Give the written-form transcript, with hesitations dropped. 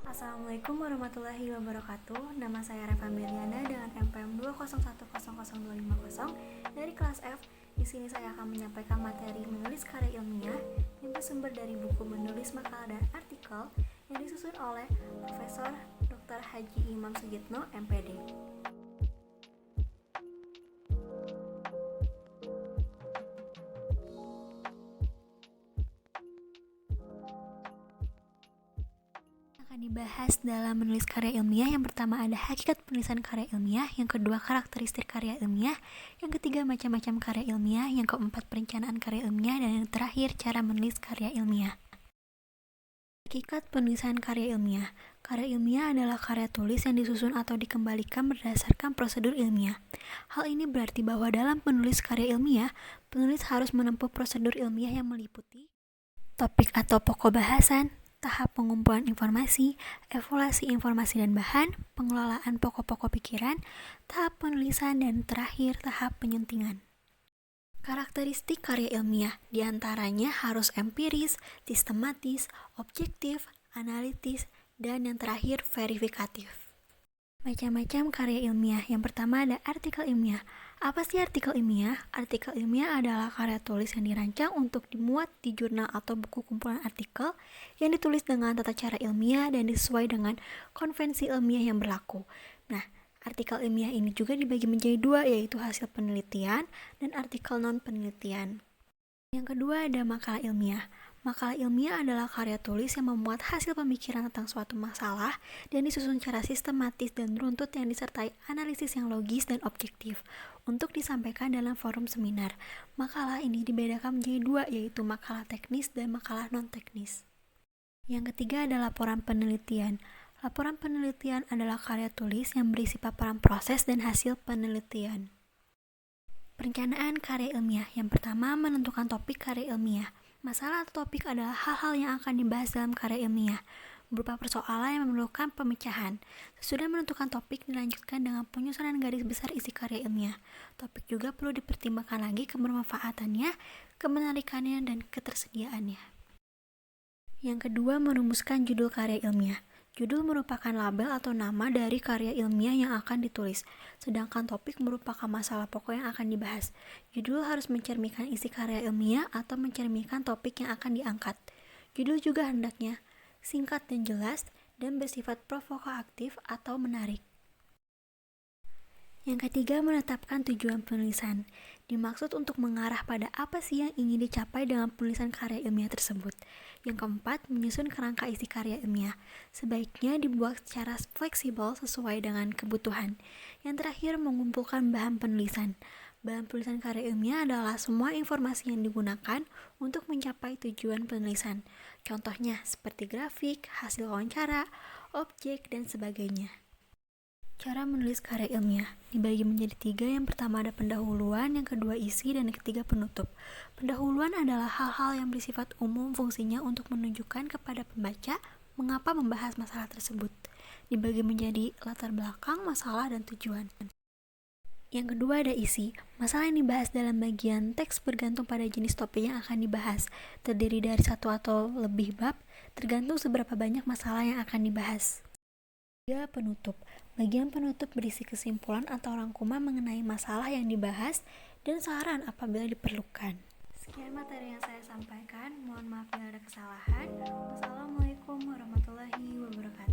Assalamualaikum warahmatullahi wabarakatuh. Nama saya Reva Miriana dengan NPM 201000250 dari kelas F. Di sini saya akan menyampaikan materi menulis karya ilmiah yang bersumber dari buku menulis makalah dan artikel yang disusun oleh Profesor Dr. Haji Imam Sugitno, MPD. Akan dibahas dalam menulis karya ilmiah. Yang pertama ada hakikat penulisan karya ilmiah, yang kedua karakteristik karya ilmiah, yang ketiga macam-macam karya ilmiah, yang keempat perencanaan karya ilmiah, dan yang terakhir cara menulis karya ilmiah. Hakikat penulisan karya ilmiah. Karya ilmiah adalah karya tulis yang disusun atau dikembalikan berdasarkan prosedur ilmiah. Hal ini berarti bahwa dalam menulis karya ilmiah, penulis harus menempuh prosedur ilmiah yang meliputi topik atau pokok bahasan, tahap pengumpulan informasi, evaluasi informasi dan bahan, pengelolaan pokok-pokok pikiran, tahap penulisan, dan terakhir tahap penyuntingan. Karakteristik karya ilmiah diantaranya harus empiris, sistematis, objektif, analitis, dan yang terakhir verifikatif. Macam-macam karya ilmiah. Yang pertama ada artikel ilmiah. Apa sih artikel ilmiah? Artikel ilmiah adalah karya tulis yang dirancang untuk dimuat di jurnal atau buku kumpulan artikel yang ditulis dengan tata cara ilmiah dan sesuai dengan konvensi ilmiah yang berlaku. Nah, artikel ilmiah ini juga dibagi menjadi dua, yaitu hasil penelitian dan artikel non-penelitian. Yang kedua ada makalah ilmiah. Makalah ilmiah adalah karya tulis yang memuat hasil pemikiran tentang suatu masalah dan disusun secara sistematis dan runtut yang disertai analisis yang logis dan objektif untuk disampaikan dalam forum seminar. Makalah ini dibedakan menjadi dua, yaitu makalah teknis dan makalah non-teknis. Yang ketiga adalah laporan penelitian. Laporan penelitian adalah karya tulis yang berisi paparan proses dan hasil penelitian. Perencanaan karya ilmiah. Yang pertama, menentukan topik karya ilmiah. Masalah atau topik adalah hal-hal yang akan dibahas dalam karya ilmiah, berupa persoalan yang memerlukan pemecahan. Sesudah menentukan topik, dilanjutkan dengan penyusunan garis besar isi karya ilmiah. Topik juga perlu dipertimbangkan lagi kebermanfaatannya, kemenarikannya, dan ketersediaannya. Yang kedua, merumuskan judul karya ilmiah. Judul merupakan label atau nama dari karya ilmiah yang akan ditulis, sedangkan topik merupakan masalah pokok yang akan dibahas. Judul harus mencerminkan isi karya ilmiah atau mencerminkan topik yang akan diangkat. Judul juga hendaknya singkat dan jelas dan bersifat provokatif atau menarik. Yang ketiga, menetapkan tujuan penulisan. Dimaksud untuk mengarah pada apa sih yang ingin dicapai dengan penulisan karya ilmiah tersebut. Yang keempat, menyusun kerangka isi karya ilmiah. Sebaiknya dibuat secara fleksibel sesuai dengan kebutuhan. Yang terakhir, mengumpulkan bahan penulisan. Bahan penulisan karya ilmiah adalah semua informasi yang digunakan untuk mencapai tujuan penulisan. Contohnya seperti grafik, hasil wawancara, objek, dan sebagainya. Cara menulis karya ilmiah dibagi menjadi tiga. Yang pertama ada pendahuluan, yang kedua isi, dan yang ketiga penutup. Pendahuluan adalah hal-hal yang bersifat umum, fungsinya untuk menunjukkan kepada pembaca mengapa membahas masalah tersebut. Dibagi menjadi latar belakang, masalah, dan tujuan. Yang kedua ada isi. Masalah yang dibahas dalam bagian teks bergantung pada jenis topik yang akan dibahas. Terdiri dari satu atau lebih bab, tergantung seberapa banyak masalah yang akan dibahas. Penutup. Bagian penutup berisi kesimpulan atau rangkuman mengenai masalah yang dibahas dan saran apabila diperlukan. Sekian materi yang saya sampaikan. Mohon maaf bila ada kesalahan. Wassalamualaikum warahmatullahi wabarakatuh.